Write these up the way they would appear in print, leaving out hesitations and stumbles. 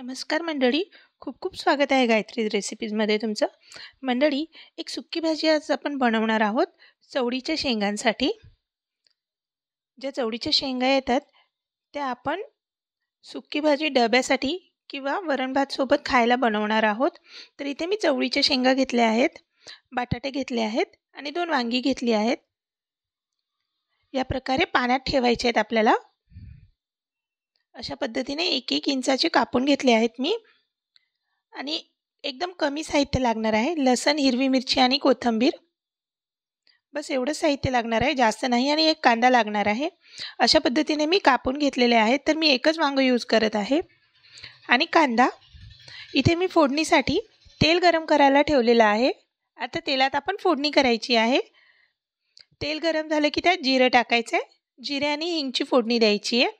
नमस्कार मंडळी, खूप खूप स्वागत आहे गायत्री रेसिपीजमध्ये तुमचं. मंडळी, एक सुक्की भाजी आज आपण बनवणार आहोत चवळीच्या शेंगांसाठी. ज्या चवळीच्या शेंगा येतात त्या आपण सुक्की भाजी डब्यासाठी किंवा वरण भात सोबत खायला बनवणार आहोत. तर इथे मी चवळीच्या शेंगा घेतल्या आहेत, बटाटे घेतले आहेत आणि 2 वांगी घेतली आहेत. या प्रकारे पाण्यात ठेवायचे आहेत आपल्याला. अशा पद्धतीने 1-1 इंचाचे कापून घेतले आहेत मी. आणि एकदम कमी साहित्य लागणार आहे. लसण, हिरवी मिरची आणि कोथिंबीर, बस एवढं साहित्य लागणार आहे, जास्त नाही. आणि एक कांदा लागणार आहे. अशा पद्धतीने मी कापून घेतलेले आहेत. तर मी एकच वांग यूज करत आहे. आणि कांदा इथे मी फोडणीसाठी तेल गरम करायला ठेवलेलं आहे. आता तेलात आपण फोडणी करायची आहे. तेल गरम झालं की त्यात जिरं टाकायचं आहे. जिरे आणि हिंगची फोडणी द्यायची आहे.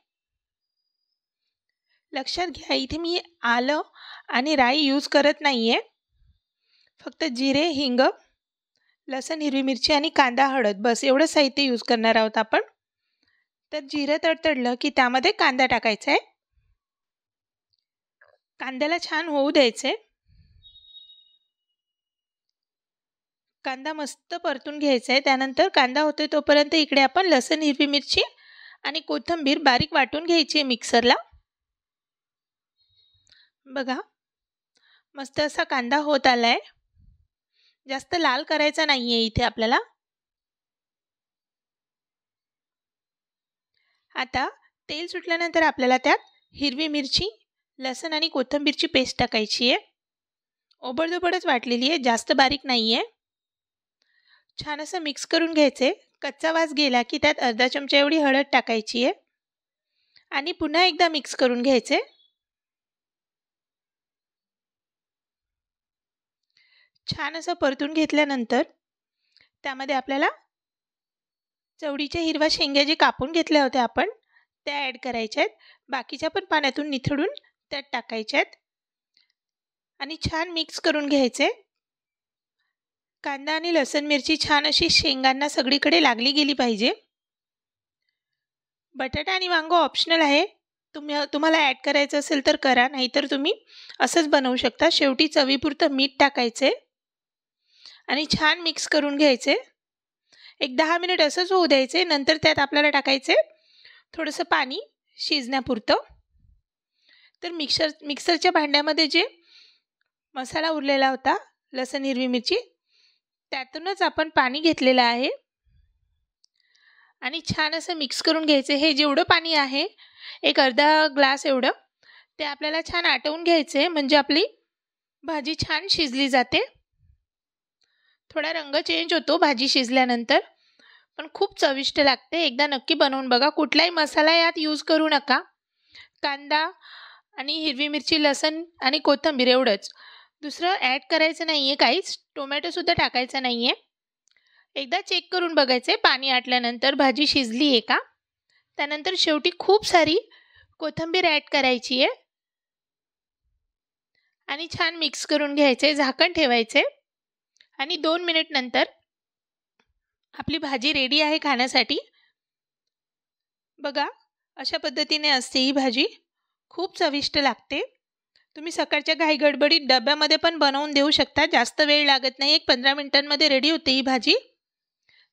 लक्षात घ्या, इथे मी आलं आणि राई यूज करत नाही आहे. फक्त जिरे, हिंग, लसण, हिरवी मिरची आणि कांदा, हळद, बस एवढं साहित्य यूज करणार आहोत आपण. तर जिरं तडतडलं की त्यामध्ये कांदा टाकायचा आहे. कांद्याला छान होऊ द्यायचे. कांदा मस्त परतून घ्यायचा आहे. त्यानंतर कांदा होतोय तोपर्यंत इकडे आपण लसण, हिरवी मिरची आणि कोथिंबीर बारीक वाटून घ्यायची आहे मिक्सरला. बघा, मस्त असा कांदा होत आलाय. जास्त लाल करायचा नाहीये इथे आपल्याला. आता तेल सुटल्यानंतर आपल्याला त्यात हिरवी मिरची, लसण आणि कोथिंबीरची पेस्ट टाकायची आहे. ओबडधोबडच वाटलेली आहे, जास्त बारीक नाहीये. छान असं मिक्स करून घ्यायचे. कच्चा वास गेला की त्यात अर्धा चमचा एवढी हळद टाकायची आहे आणि पुन्हा एकदा मिक्स करून घ्यायचे. छान असं परतून घेतल्यानंतर त्यामध्ये आपल्याला चवळीच्या हिरव्या शेंगा जे कापून घेतल्या होत्या आपण त्या ॲड करायच्या आहेत. बाकीच्या पण पाण्यातून निथळून त्यात टाकायच्या आहेत आणि छान मिक्स करून घ्यायचे. कांदा आणि लसण मिरची छान अशी शेंगांना सगळीकडे लागली गेली पाहिजे. बटाटा आणि वांग ऑप्शनल आहे, तुम्हाला ॲड करायचं असेल तर करा, नाहीतर तुम्ही असंच बनवू शकता. शेवटी चवीपुरतं मीठ टाकायचे आणि छान मिक्स करून घ्यायचे. एक 10 मिनिट असंच होऊ द्यायचे. नंतर त्यात आपल्याला टाकायचे थोडंसं पाणी शिजण्यापुरतं. तर मिक्सरच्या भांड्यामध्ये जे मसाला उरलेला होता लसण, हिरवी मिरची, त्यातूनच आपण पाणी घेतलेलं आहे आणि छान असं मिक्स करून घ्यायचे. हे जेवढं पाणी आहे, एक अर्धा ग्लास एवढं, ते आपल्याला छान आटवून घ्यायचे, म्हणजे आपली भाजी छान शिजली जाते. थोडा रंग चेंज होतो भाजी शिजल्यानंतर, पण खूप चविष्ट लागते. एकदा नक्की बनवून बघा. कुठलाही मसाला यात यूज करू नका. कांदा आणि हिरवी मिरची, लसण आणि कोथिंबीर एवढंच, दुसरं ॲड करायचं नाही आहे काहीच. टोमॅटोसुद्धा टाकायचं नाही आहे. एकदा चेक करून बघायचे पाणी आटल्यानंतर भाजी शिजली आहे का. त्यानंतर शेवटी खूप सारी कोथिंबीर ॲड करायची आहे आणि छान मिक्स करून घ्यायचे. झाकण ठेवायचे आणि 2 मिनिट नंतर आपली भाजी रेडी आहे खाण्यासाठी. बघा, अशा पद्धतीने असते ही भाजी. खूप चविष्ट लागते. तुम्ही सकाळच्या घाई गडबडीत डब्यामध्ये पण बनवून देऊ शकता. जास्त वेळ लागत नाही, एक 15 मिनिटांमध्ये रेडी होते ही भाजी.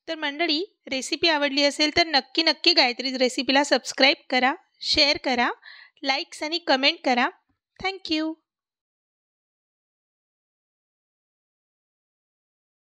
तर मंडळी, रेसिपी आवडली असेल तर नक्की गायत्रीज रेसिपीला सबस्क्राईब करा, शेअर करा, लाईक्स आणि कमेंट करा. थँक्यू.